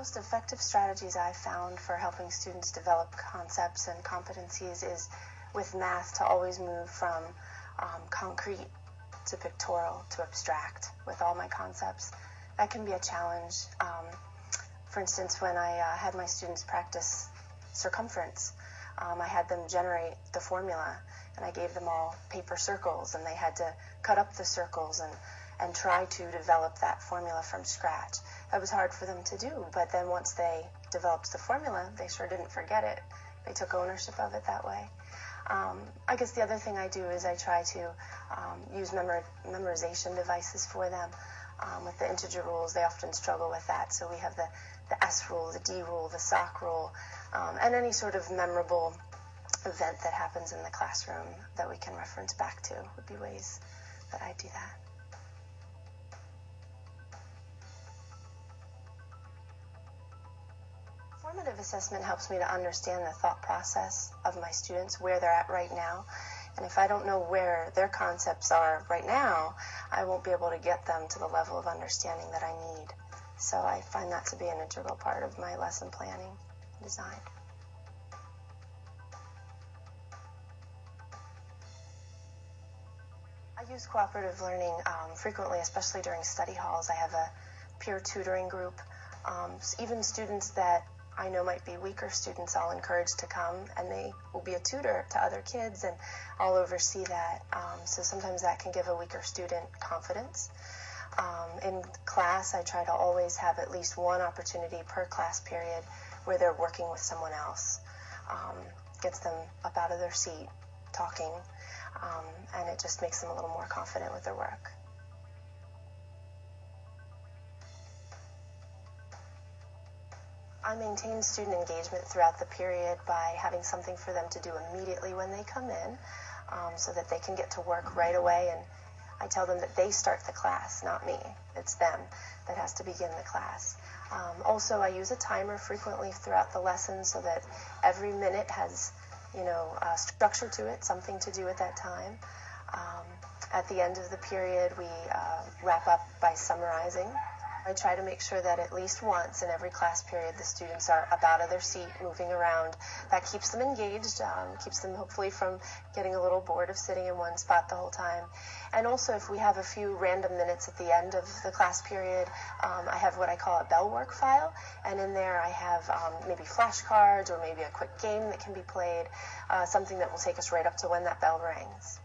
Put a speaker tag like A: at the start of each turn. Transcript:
A: most effective strategies I've found for helping students develop concepts and competencies is with math to always move from concrete to pictorial to abstract with all my concepts. That can be a challenge. For instance, when I had my students practice circumference, I had them generate the formula, and I gave them all paper circles, and they had to cut up the circles and try to develop that formula from scratch. That was hard for them to do, but then once they developed the formula, they sure didn't forget it. They took ownership of it that way. I guess the other thing I do is I try to use memorization devices for them. With the integer rules, they often struggle with that, so we have the S rule, the D rule, the SOC rule, and any sort of memorable event that happens in the classroom that we can reference back to would be ways that I do that. Formative assessment helps me to understand the thought process of my students, where they're at right now. And if I don't know where their concepts are right now, I won't be able to get them to the level of understanding that I need. So I find that to be an integral part of my lesson planning design. I use cooperative learning frequently, especially during study halls. I have a peer tutoring group. Even students that I know might be weaker students, I'll encourage to come, and they will be a tutor to other kids, and I'll oversee that. So sometimes that can give a weaker student confidence. In class, I try to always have at least one opportunity per class period where they're working with someone else. Gets them up out of their seat, talking, and it just makes them a little more confident with their work. I maintain student engagement throughout the period by having something for them to do immediately when they come in, so that they can get to work right away, and I tell them that they start the class, not me. It's them that has to begin the class. Also, I use a timer frequently throughout the lesson so that every minute has, structure to it, something to do at that time. At the end of the period, we wrap up by summarizing. I try to make sure that at least once in every class period the students are up out of their seat, moving around. That keeps them engaged, keeps them hopefully from getting a little bored of sitting in one spot the whole time. And also, if we have a few random minutes at the end of the class period, I have what I call a bell work file, and in there I have maybe flashcards or maybe a quick game that can be played, something that will take us right up to when that bell rings.